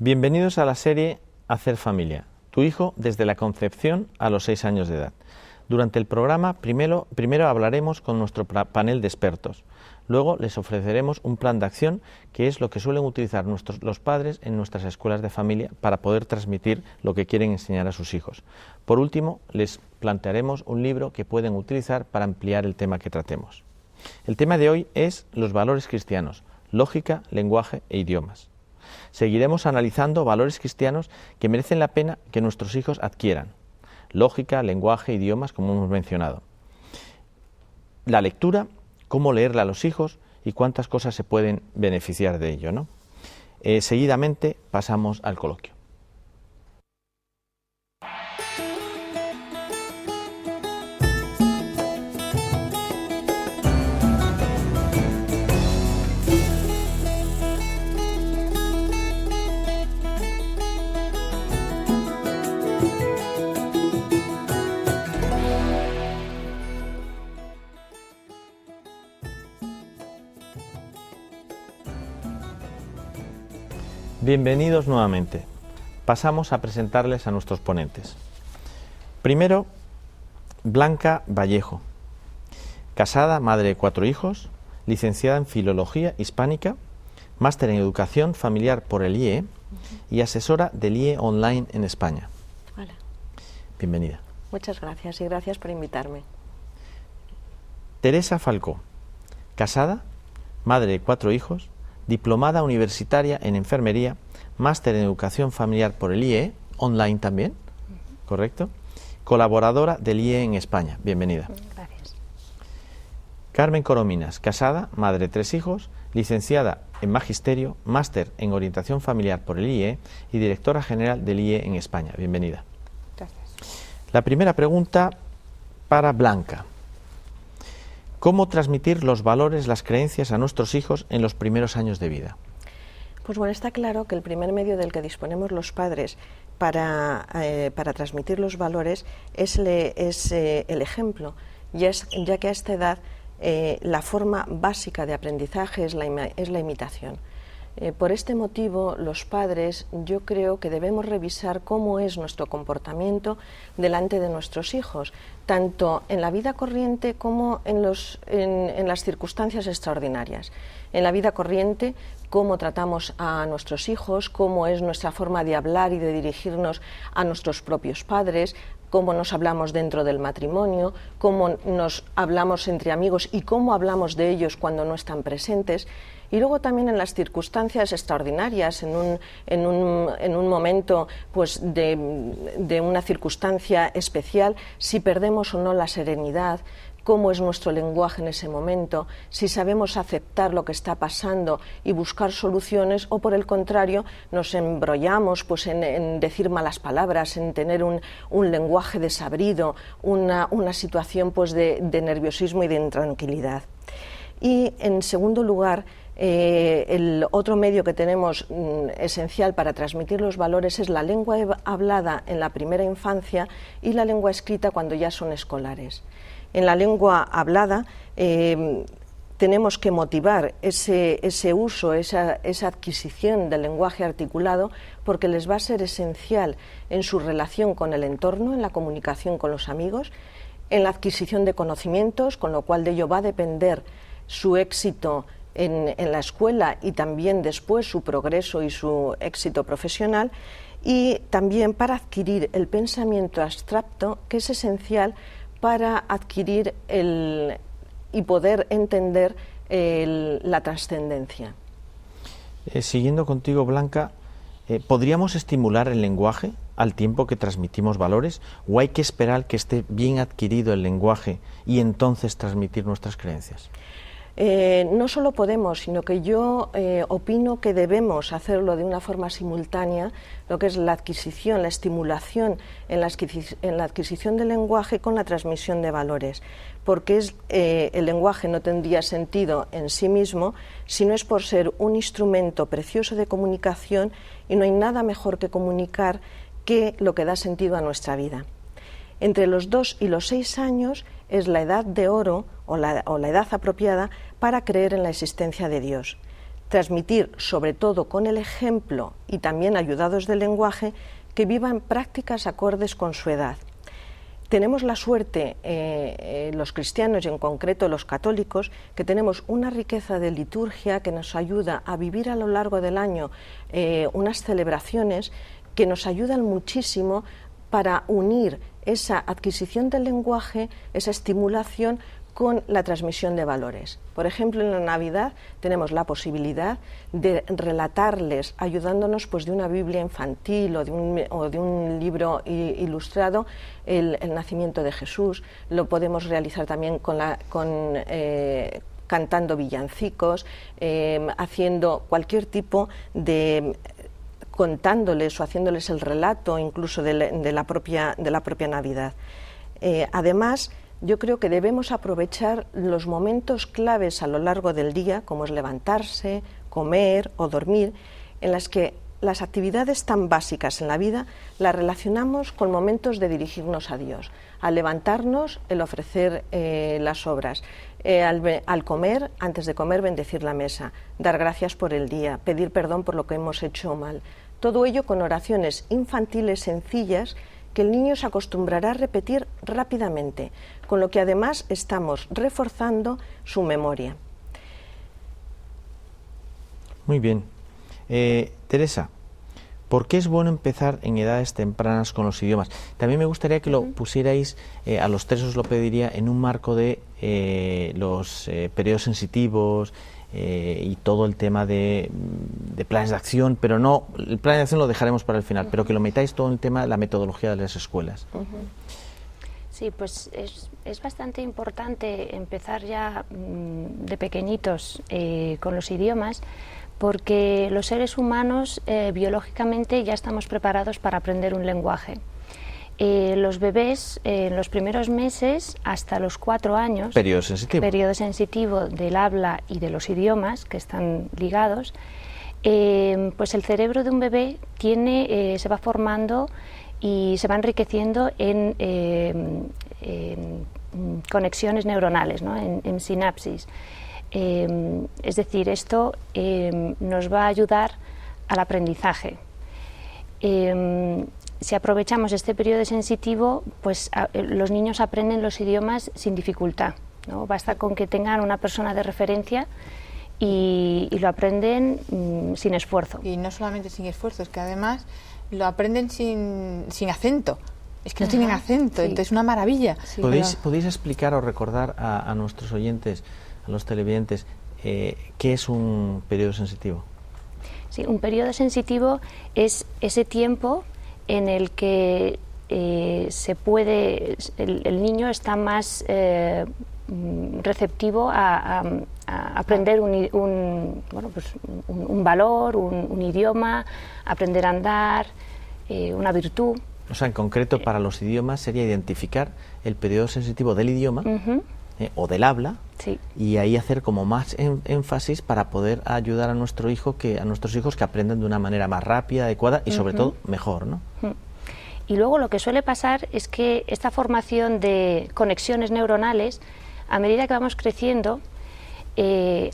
Bienvenidos a la serie Hacer Familia, tu hijo desde la concepción a los 6 años de edad. Durante el programa primero hablaremos con nuestro panel de expertos. Luego les ofreceremos un plan de acción, que es lo que suelen utilizar los padres en nuestras escuelas de familia para poder transmitir lo que quieren enseñar a sus hijos. Por último, les plantearemos un libro que pueden utilizar para ampliar el tema que tratemos. El tema de hoy es los valores cristianos, lógica, lenguaje e idiomas. Seguiremos analizando valores cristianos que merecen la pena que nuestros hijos adquieran. Lógica, lenguaje, idiomas, como hemos mencionado. La lectura, cómo leerla a los hijos y cuántas cosas se pueden beneficiar de ello, ¿no? Seguidamente pasamos al coloquio. Bienvenidos nuevamente. Pasamos a presentarles a nuestros ponentes. Primero, Blanca Vallejo, casada, madre de 4 hijos, licenciada en Filología Hispánica, máster en Educación Familiar por el IE y asesora del IE Online en España. Hola. Bienvenida. Muchas gracias y gracias por invitarme. Teresa Falcó, casada, madre de 4 hijos, diplomada universitaria en enfermería, máster en educación familiar por el IE, online también, ¿correcto? Colaboradora del IE en España. Bienvenida. Gracias. Carmen Corominas, casada, madre de 3 hijos, licenciada en magisterio, máster en orientación familiar por el IE y directora general del IE en España. Bienvenida. Gracias. La primera pregunta para Blanca. ¿Cómo transmitir los valores, las creencias a nuestros hijos en los primeros años de vida? Pues bueno, está claro que el primer medio del que disponemos los padres para transmitir los valores es el ejemplo, ya que a esta edad la forma básica de aprendizaje es la imitación. Por este motivo, los padres, yo creo que debemos revisar cómo es nuestro comportamiento delante de nuestros hijos, tanto en la vida corriente como en las circunstancias extraordinarias. En la vida corriente, cómo tratamos a nuestros hijos, cómo es nuestra forma de hablar y de dirigirnos a nuestros propios padres, cómo nos hablamos dentro del matrimonio, cómo nos hablamos entre amigos y cómo hablamos de ellos cuando no están presentes. Y luego también en las circunstancias extraordinarias, en un momento pues, de una circunstancia especial, si perdemos o no la serenidad, cómo es nuestro lenguaje en ese momento, si sabemos aceptar lo que está pasando y buscar soluciones, o por el contrario nos embrollamos pues, en decir malas palabras, en tener un lenguaje desabrido, una situación pues, de nerviosismo y de intranquilidad. Y en segundo lugar, el otro medio que tenemos esencial para transmitir los valores es la lengua hablada en la primera infancia y la lengua escrita cuando ya son escolares. En la lengua hablada tenemos que motivar ese uso, esa adquisición del lenguaje articulado, porque les va a ser esencial en su relación con el entorno, en la comunicación con los amigos, en la adquisición de conocimientos, con lo cual de ello va a depender su éxito en la escuela y también después su progreso y su éxito profesional, y también para adquirir el pensamiento abstracto, que es esencial para adquirir y poder entender la trascendencia. Siguiendo contigo, Blanca, ¿podríamos estimular el lenguaje al tiempo que transmitimos valores, o hay que esperar que esté bien adquirido el lenguaje y entonces transmitir nuestras creencias? No solo podemos, sino que yo opino que debemos hacerlo de una forma simultánea, lo que es la adquisición, la estimulación en la adquisición del lenguaje con la transmisión de valores, porque el lenguaje no tendría sentido en sí mismo si no es por ser un instrumento precioso de comunicación, y no hay nada mejor que comunicar que lo que da sentido a nuestra vida. Entre los 2 y los 6 años es la edad de oro o la edad apropiada para creer en la existencia de Dios. transmitir, sobre todo con el ejemplo y también ayudados del lenguaje, que vivan prácticas acordes con su edad. Tenemos la suerte, los cristianos y en concreto los católicos, que tenemos una riqueza de liturgia que nos ayuda a vivir a lo largo del año unas celebraciones que nos ayudan muchísimo para unir esa adquisición del lenguaje, esa estimulación con la transmisión de valores. Por ejemplo, en la Navidad tenemos la posibilidad de relatarles, ayudándonos pues, de una Biblia infantil o de un libro ilustrado, el nacimiento de Jesús. Lo podemos realizar también cantando villancicos, haciendo cualquier tipo de contándoles o haciéndoles el relato incluso de la propia Navidad. Además, yo creo que debemos aprovechar los momentos claves a lo largo del día, como es levantarse, comer o dormir, en las que las actividades tan básicas en la vida las relacionamos con momentos de dirigirnos a Dios. Al levantarnos, el ofrecer las obras. Al comer, antes de comer, bendecir la mesa. Dar gracias por el día, pedir perdón por lo que hemos hecho mal. Todo ello con oraciones infantiles sencillas que el niño se acostumbrará a repetir rápidamente, con lo que además estamos reforzando su memoria. Muy bien. Teresa, ¿por qué es bueno empezar en edades tempranas con los idiomas? También me gustaría que lo pusierais, a los tres os lo pediría, en un marco de los periodos sensitivos y todo el tema de planes de acción, pero no, el plan de acción lo dejaremos para el final, pero que lo metáis todo en el tema de la metodología de las escuelas. Sí, pues es bastante importante empezar ya de pequeñitos con los idiomas, porque los seres humanos biológicamente ya estamos preparados para aprender un lenguaje. Los bebés en los primeros meses hasta los 4 años, periodo sensitivo del habla y de los idiomas que están ligados, pues el cerebro de un bebé se va formando y se va enriqueciendo en conexiones neuronales, ¿no? en sinapsis. Es decir, esto nos va a ayudar al aprendizaje. Si aprovechamos este periodo sensitivo, pues los niños aprenden los idiomas sin dificultad, ¿no? Basta con que tengan una persona de referencia y lo aprenden sin esfuerzo. Y no solamente sin esfuerzo, es que además lo aprenden sin acento. Es que no tienen acento, sí. Entonces una maravilla. Sí, ¿Podéis explicar o recordar a nuestros oyentes, a los televidentes, qué es un periodo sensitivo? Sí, un periodo sensitivo es ese tiempo en el que el niño está más receptivo a aprender un valor, un idioma, aprender a andar, una virtud. O sea, en concreto para los idiomas sería identificar el periodo sensitivo del idioma o del habla, sí. Y ahí hacer como más énfasis para poder ayudar a nuestros hijos que aprendan de una manera más rápida, adecuada y sobre todo mejor, ¿no? Y luego lo que suele pasar es que esta formación de conexiones neuronales, a medida que vamos creciendo,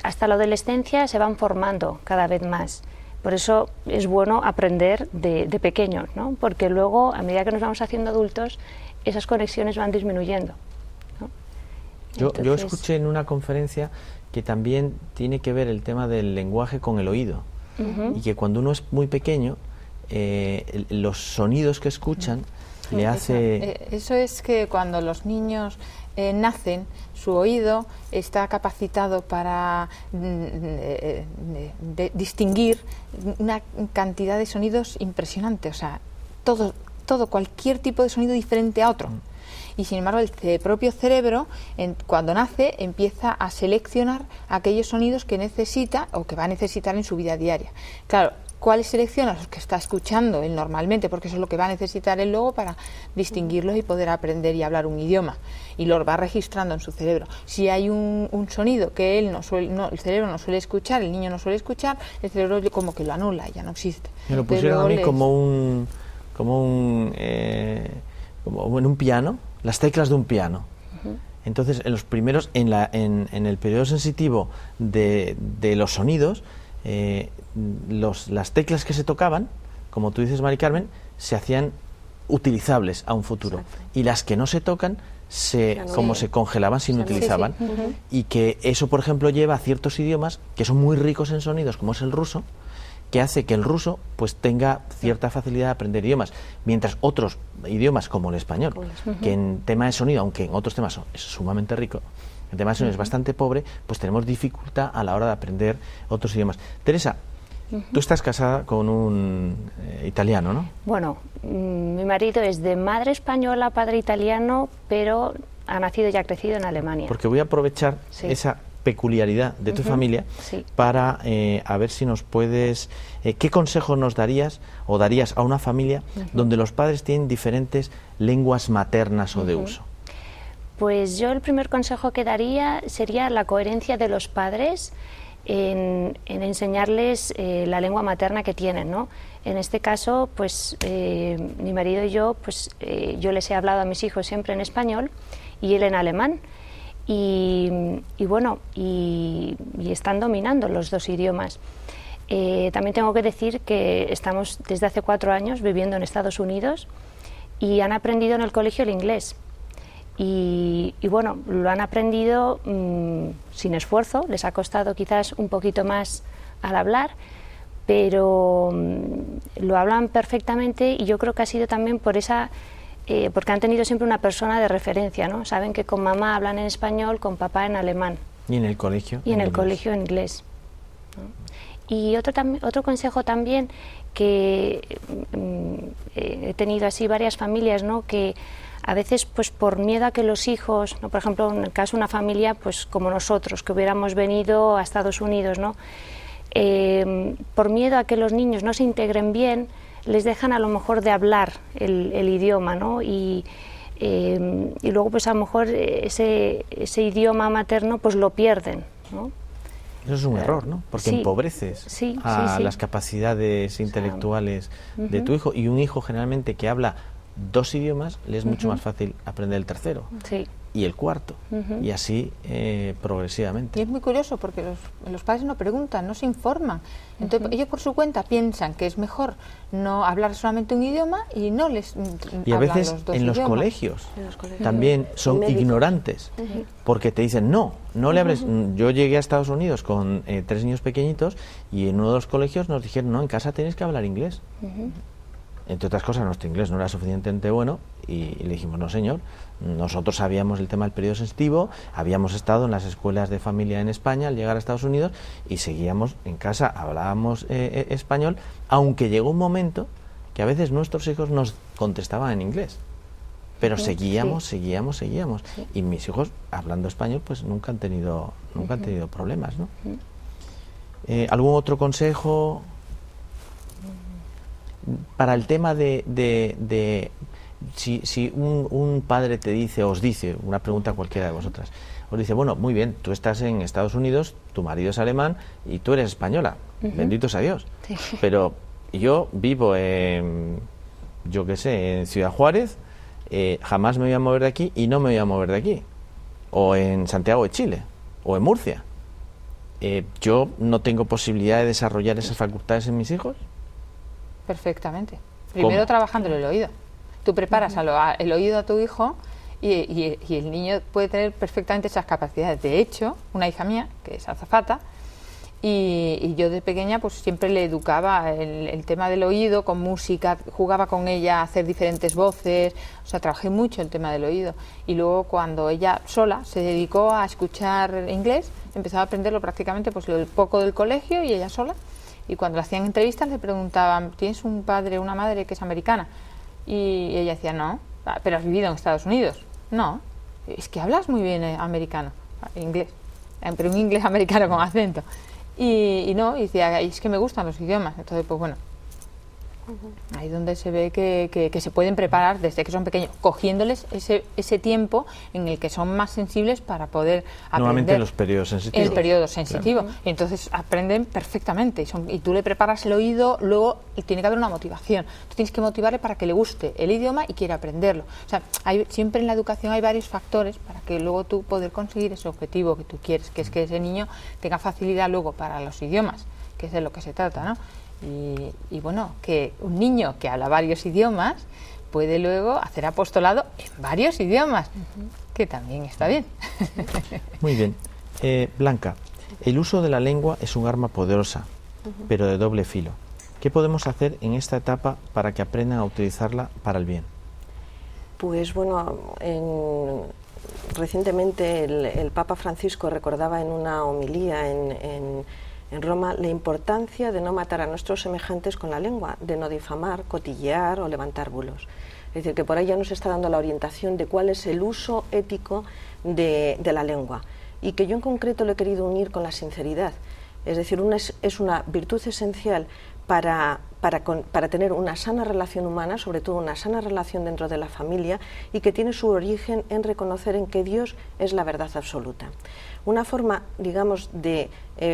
hasta la adolescencia se van formando cada vez más. Por eso es bueno aprender de pequeños, ¿no? Porque luego, a medida que nos vamos haciendo adultos, esas conexiones van disminuyendo, ¿no? Yo escuché en una conferencia que también tiene que ver el tema del lenguaje con el oído, y que cuando uno es muy pequeño, los sonidos que escuchan le hace... Eso es que cuando los niños nacen, su oído está capacitado para distinguir una cantidad de sonidos impresionante, o sea, cualquier tipo de sonido diferente a otro. Y sin embargo el propio cerebro, cuando nace, empieza a seleccionar aquellos sonidos que necesita o que va a necesitar en su vida diaria. Claro, ¿cuáles selecciona? Los que está escuchando él normalmente, porque eso es lo que va a necesitar él luego para distinguirlos y poder aprender y hablar un idioma, y los va registrando en su cerebro. Si hay un sonido que el cerebro no suele escuchar, el niño no suele escuchar, el cerebro como que lo anula y ya no existe. Me lo pusieron a mí como en un piano, las teclas de un piano. Entonces, en los primeros, en el periodo sensitivo de los sonidos, las teclas que se tocaban, como tú dices, Mari Carmen, se hacían utilizables a un futuro. Exacto. Y las que no se tocan, como se congelaban, se inutilizaban. Sí, sí. Y que eso, por ejemplo, lleva a ciertos idiomas que son muy ricos en sonidos, como es el ruso, que hace que el ruso pues tenga cierta facilidad de aprender idiomas, mientras otros idiomas como el español, que en tema de sonido, aunque en otros temas es sumamente rico, en tema de sonido es bastante pobre, pues tenemos dificultad a la hora de aprender otros idiomas. Teresa, tú estás casada con un italiano, ¿no? Bueno, mi marido es de madre española, padre italiano, pero ha nacido y ha crecido en Alemania. Porque voy a aprovechar Sí. esa peculiaridad de tu familia Sí. para a ver si nos puedes... ¿qué consejo nos darías o darías a una familia donde los padres tienen diferentes lenguas maternas o de uso? Pues yo el primer consejo que daría sería la coherencia de los padres en enseñarles la lengua materna que tienen, ¿no? En este caso, pues mi marido y yo, pues yo les he hablado a mis hijos siempre en español y él en alemán. Y bueno, y están dominando los dos idiomas. También tengo que decir que estamos desde hace 4 años viviendo en Estados Unidos y han aprendido en el colegio el inglés. Y bueno, lo han aprendido sin esfuerzo, les ha costado quizás un poquito más al hablar, pero lo hablan perfectamente y yo creo que ha sido también por esa... porque han tenido siempre una persona de referencia, ¿no? Saben que con mamá hablan en español, con papá en alemán. ¿Y en el colegio? Y en el colegio en inglés, ¿no? Y otro consejo también que he tenido así varias familias, ¿no? Que a veces pues por miedo a que los hijos, ¿no? Por ejemplo en el caso de una familia pues como nosotros que hubiéramos venido a Estados Unidos, ¿no? Por miedo a que los niños no se integren bien, les dejan a lo mejor de hablar el idioma, ¿no? Y luego pues a lo mejor ese idioma materno pues lo pierden, ¿no? Eso es un error, ¿no? Porque sí, empobreces sí, a sí. las capacidades intelectuales de tu hijo, y un hijo generalmente que habla 2 idiomas le es mucho más fácil aprender el tercero Sí. y el cuarto, y así progresivamente. Y es muy curioso porque los padres no preguntan, no se informan. Entonces ellos por su cuenta piensan que es mejor no hablar solamente un idioma y no les Y a hablan veces los dos en los idiomas. colegios En los colegios. también son Médicos. ignorantes, porque te dicen no le hables. Yo llegué a Estados Unidos con 3 niños pequeñitos y en uno de los colegios nos dijeron no, en casa tenéis que hablar inglés. Entre otras cosas, nuestro inglés no era suficientemente bueno y le dijimos, no señor, nosotros sabíamos el tema del periodo sensitivo, habíamos estado en las escuelas de familia en España al llegar a Estados Unidos y seguíamos en casa, hablábamos español, aunque llegó un momento que a veces nuestros hijos nos contestaban en inglés, pero seguíamos. Y mis hijos, hablando español, pues nunca han tenido problemas, ¿no? ¿Algún otro consejo para el tema de si un padre te dice, os dice, una pregunta a cualquiera de vosotras, os dice, bueno, muy bien, tú estás en Estados Unidos, tu marido es alemán y tú eres española, bendito sea Dios, Sí. pero yo vivo en, yo qué sé, en Ciudad Juárez, jamás me voy a mover de aquí y no me voy a mover de aquí, o en Santiago de Chile, o en Murcia. Yo no tengo posibilidad de desarrollar esas facultades en mis hijos. Perfectamente. Primero ¿Cómo? trabajándole el oído. Tú preparas el oído a tu hijo y el niño puede tener perfectamente esas capacidades. De hecho, una hija mía, que es azafata, y yo de pequeña pues siempre le educaba el tema del oído con música, jugaba con ella a hacer diferentes voces, o sea, trabajé mucho el tema del oído. Y luego cuando ella sola se dedicó a escuchar inglés, empezaba a aprenderlo prácticamente pues lo poco del colegio y ella sola. Y cuando le hacían entrevistas le preguntaban, ¿tienes un padre o una madre que es americana? Y ella decía, no. ¿Pero has vivido en Estados Unidos? No. Es que hablas muy bien americano, inglés, pero un inglés americano con acento. Y no, y decía, es que me gustan los idiomas. Entonces, pues bueno, ahí donde se ve que se pueden preparar desde que son pequeños, cogiéndoles ese tiempo en el que son más sensibles para poder aprender. Nuevamente los periodos sensitivos. El periodo sensitivo. Claro. Y entonces aprenden perfectamente. Y tú le preparas el oído, luego tiene que haber una motivación. Tú tienes que motivarle para que le guste el idioma y quiera aprenderlo. O sea, siempre en la educación hay varios factores para que luego tú poder conseguir ese objetivo que tú quieres, que es que ese niño tenga facilidad luego para los idiomas, que es de lo que se trata, ¿no? Y bueno, que un niño que habla varios idiomas puede luego hacer apostolado en varios idiomas, que también está bien. Muy bien. Blanca, el uso de la lengua es un arma poderosa, pero de doble filo. ¿Qué podemos hacer en esta etapa para que aprendan a utilizarla para el bien? Pues bueno, recientemente el Papa Francisco recordaba en una homilía en Roma la importancia de no matar a nuestros semejantes con la lengua, de no difamar, cotillear o levantar bulos. Es decir, que por ahí ya nos está dando la orientación de cuál es el uso ético de la lengua, y que yo en concreto lo he querido unir con la sinceridad. Es decir, es una virtud esencial para tener una sana relación humana, sobre todo una sana relación dentro de la familia, y que tiene su origen en reconocer en que Dios es la verdad absoluta. Una forma, digamos, de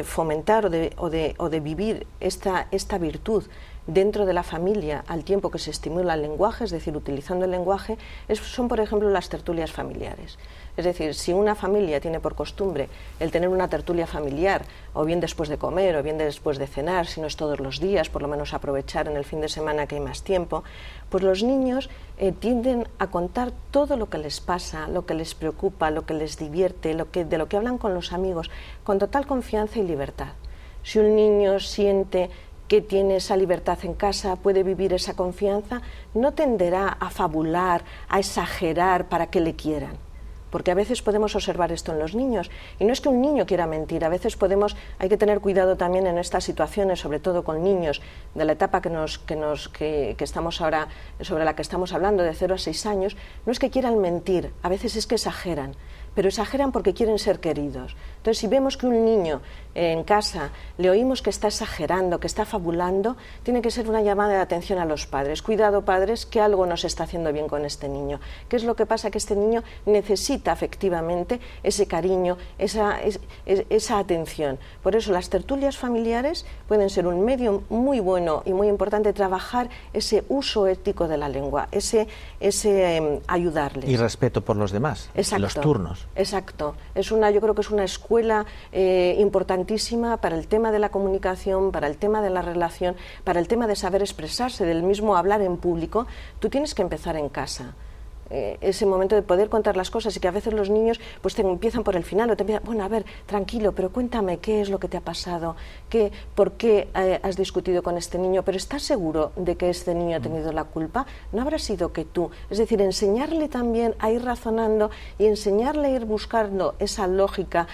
fomentar o de vivir esta virtud dentro de la familia al tiempo que se estimula el lenguaje, es decir, utilizando el lenguaje, son, por ejemplo, las tertulias familiares. Es decir, si una familia tiene por costumbre el tener una tertulia familiar, o bien después de comer, o bien después de cenar, si no es todos los días, por lo menos aprovechar en el fin de semana que hay más tiempo, pues los niños tienden a contar todo lo que les pasa, lo que les preocupa, lo que les divierte, de lo que hablan con los amigos, con total confianza y libertad. Si un niño siente que tiene esa libertad en casa, puede vivir esa confianza, no tenderá a fabular, a exagerar para que le quieran. Porque a veces podemos observar esto en los niños, y no es que un niño quiera mentir, a veces hay que tener cuidado también en estas situaciones, sobre todo con niños de la etapa que estamos ahora, sobre la que estamos hablando, de 0 a 6 años, no es que quieran mentir, a veces es que exageran, pero exageran porque quieren ser queridos. Entonces, si vemos que un niño en casa le oímos que está exagerando, que está fabulando, tiene que ser una llamada de atención a los padres. Cuidado, padres, que algo no se está haciendo bien con este niño. ¿Qué es lo que pasa? Que este niño necesita efectivamente ese cariño, esa atención. Por eso las tertulias familiares pueden ser un medio muy bueno y muy importante, trabajar ese uso ético de la lengua, ese ayudarles. Y respeto por los demás, los turnos. Exacto. Yo creo que es una escuela importantísima para el tema de la comunicación, para el tema de la relación, para el tema de saber expresarse, del mismo hablar en público. Tú tienes que empezar en casa. Ese momento de poder contar las cosas, y que a veces los niños pues te empiezan por el final, o te empiezan, bueno, a ver, tranquilo, pero cuéntame qué es lo que te ha pasado, por qué has discutido con este niño, pero ¿estás seguro de que este niño ha tenido la culpa? ¿No habrá sido que tú? Es decir, enseñarle también a ir razonando y enseñarle a ir buscando esa lógica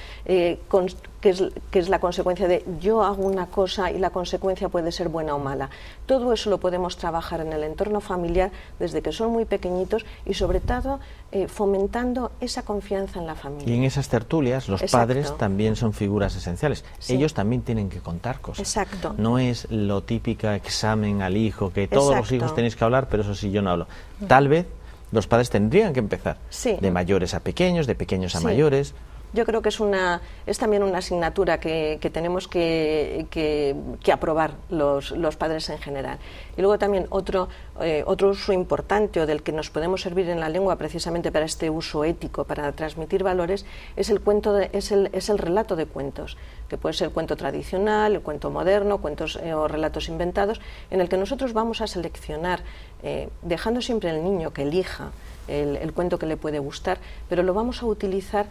que es la consecuencia de yo hago una cosa y la consecuencia puede ser buena o mala. Todo eso lo podemos trabajar en el entorno familiar desde que son muy pequeñitos, y sobre todo fomentando esa confianza en la familia. Y en esas tertulias los Exacto. padres también son figuras esenciales. Sí. Ellos también tienen que contar cosas. Exacto. No es lo típico examen al hijo, que todos Exacto. los hijos tenéis que hablar, pero eso sí yo no hablo. Tal vez los padres tendrían que empezar Sí. de mayores a pequeños, de pequeños a Sí. mayores. Yo creo que es también una asignatura que tenemos que aprobar los padres en general. Y luego también otro uso importante, o del que nos podemos servir en la lengua precisamente para este uso ético, para transmitir valores, es el relato de cuentos, que puede ser cuento tradicional, el cuento moderno, cuentos o relatos inventados, en el que nosotros vamos a seleccionar, dejando siempre al niño que elija el cuento que le puede gustar, pero lo vamos a utilizar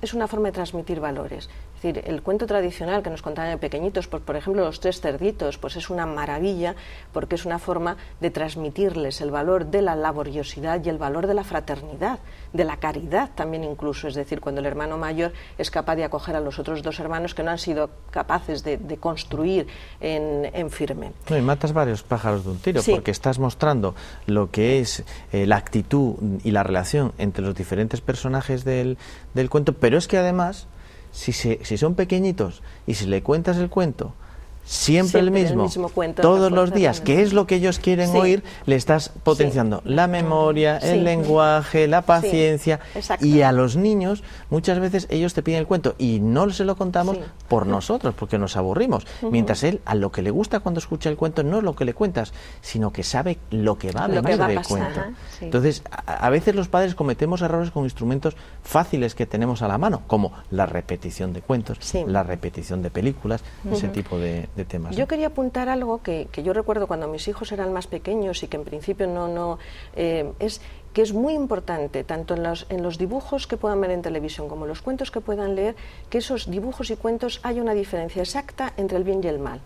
es una forma de transmitir valores. Es decir, el cuento tradicional que nos contaban de pequeñitos, pues, por ejemplo, Los Tres Cerditos, pues es una maravilla, porque es una forma de transmitirles el valor de la laboriosidad y el valor de la fraternidad, de la caridad también incluso. Es decir, cuando el hermano mayor es capaz de acoger a los otros dos hermanos que no han sido capaces de construir en firme. No, y matas varios pájaros de un tiro, Sí. porque estás mostrando lo que es la actitud y la relación entre los diferentes personajes del cuento, pero es que además, si son pequeñitos y si le cuentas el cuento siempre el mismo cuento, todos los días, que es lo que ellos quieren Sí. oír, le estás potenciando la memoria, Sí. el lenguaje, la paciencia, exacto. y a los niños muchas veces ellos te piden el cuento y no se lo contamos Sí. por nosotros, porque nos aburrimos, mientras él, a lo que le gusta cuando escucha el cuento no es lo que le cuentas, sino que sabe lo que va a Lo venir que va a del pasar. cuento. Ajá, sí. Entonces, a veces los padres cometemos errores con instrumentos fáciles que tenemos a la mano, como la repetición de cuentos, Sí. la repetición de películas, ese tipo de de temas. Yo quería apuntar algo que yo recuerdo cuando mis hijos eran más pequeños y que en principio es que es muy importante, tanto en los dibujos que puedan ver en televisión como en los cuentos que puedan leer, que esos dibujos y cuentos haya una diferencia exacta entre el bien y el mal.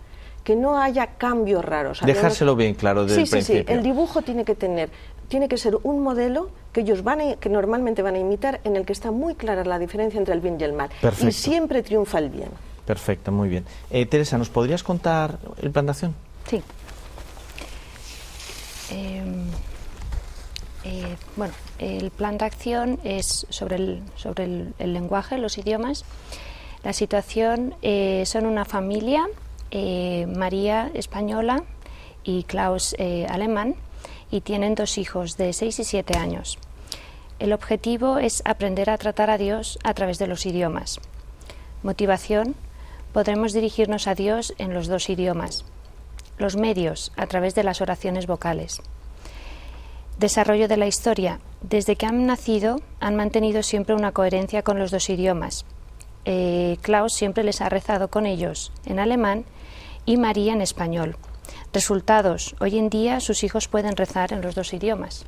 Que no haya cambios raros. Dejárselo bien claro desde el principio. Sí, el dibujo tiene que ser un modelo que ellos que normalmente van a imitar, en el que está muy clara la diferencia entre el bien y el mal. Perfecto. Y siempre triunfa el bien. Perfecto, muy bien. Teresa, ¿nos podrías contar el plan de acción? Sí. Bueno, el plan de acción es sobre el lenguaje, los idiomas. La situación son una familia, María española y Klaus alemán, y tienen 2 hijos de 6 y 7 años. El objetivo es aprender a tratar a Dios a través de los idiomas. Motivación: podremos dirigirnos a Dios en los 2 idiomas. Los medios: a través de las oraciones vocales. Desarrollo de la historia: desde que han nacido han mantenido siempre una coherencia con los 2 idiomas. Klaus siempre les ha rezado con ellos en alemán y María en español. Resultados: hoy en día sus hijos pueden rezar en los 2 idiomas.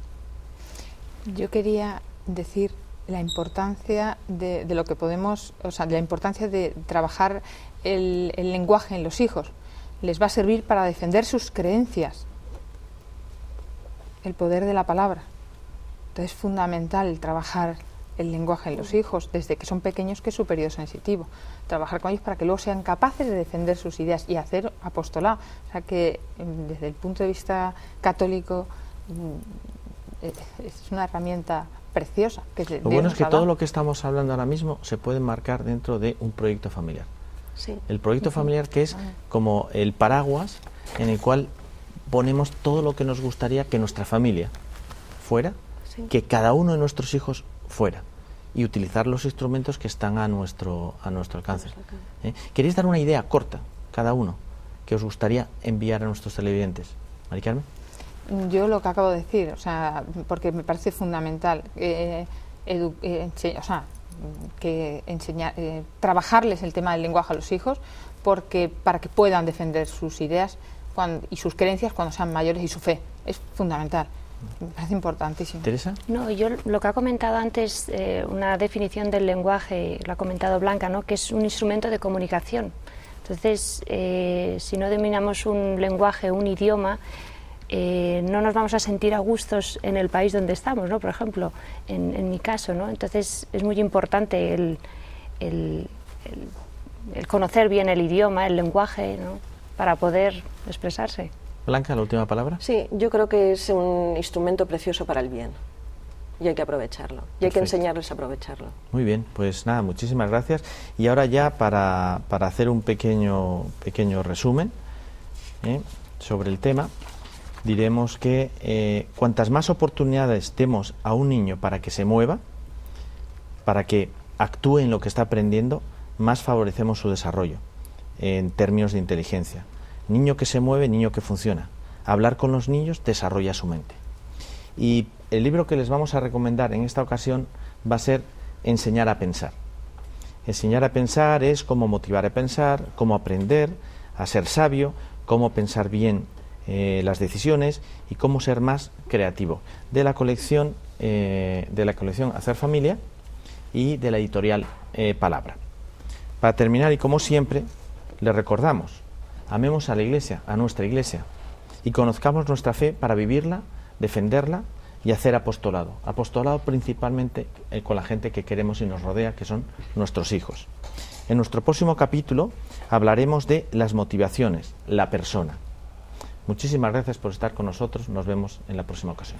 Yo quería decir la importancia de lo que podemos, o sea, la importancia de trabajar el lenguaje en los hijos. Les va a servir para defender sus creencias. El poder de la palabra. Entonces es fundamental trabajar el lenguaje en los hijos desde que son pequeños, que es su periodo sensitivo. Trabajar con ellos para que luego sean capaces de defender sus ideas y hacer apostolado. O sea que desde el punto de vista católico es una herramienta preciosa. Lo bueno es que todo lo que estamos hablando ahora mismo se puede marcar dentro de un proyecto familiar. Sí. El proyecto familiar, que es como el paraguas en el cual ponemos todo lo que nos gustaría que nuestra familia fuera, Sí. que cada uno de nuestros hijos fuera, y utilizar los instrumentos que están a nuestro alcance. ¿Queréis dar una idea corta, cada uno, que os gustaría enviar a nuestros televidentes? Mari Carmen. Yo lo que acabo de decir, o sea, porque me parece fundamental, trabajarles el tema del lenguaje a los hijos, porque para que puedan defender sus ideas y sus creencias cuando sean mayores, y su fe. Es fundamental. Me parece importantísimo. ¿Teresa? No, yo lo que ha comentado antes, una definición del lenguaje, lo ha comentado Blanca, ¿no?, que es un instrumento de comunicación. Entonces, si no dominamos un lenguaje, un idioma, no nos vamos a sentir a gustos en el país donde estamos, ¿no? Por ejemplo, en mi caso, ¿no? Entonces es muy importante el conocer bien el idioma, el lenguaje, ¿no?, para poder expresarse. Blanca, la última palabra. Sí, yo creo que es un instrumento precioso para el bien y hay que aprovecharlo, y hay que enseñarles a aprovecharlo. Muy bien, pues nada, muchísimas gracias. Y ahora ya para hacer un pequeño resumen sobre el tema, diremos que cuantas más oportunidades demos a un niño para que se mueva, para que actúe en lo que está aprendiendo, más favorecemos su desarrollo en términos de inteligencia. Niño que se mueve, niño que funciona. Hablar con los niños desarrolla su mente. Y el libro que les vamos a recomendar en esta ocasión va a ser Enseñar a pensar. Enseñar a pensar es cómo motivar a pensar, cómo aprender a ser sabio, cómo pensar bien las decisiones y cómo ser más creativo. De la colección Hacer Familia y de la editorial Palabra. Para terminar, y como siempre, les recordamos: amemos a la Iglesia, a nuestra Iglesia, y conozcamos nuestra fe para vivirla, defenderla y hacer apostolado. Apostolado principalmente con la gente que queremos y nos rodea, que son nuestros hijos. En nuestro próximo capítulo hablaremos de las motivaciones, la persona. Muchísimas gracias por estar con nosotros. Nos vemos en la próxima ocasión.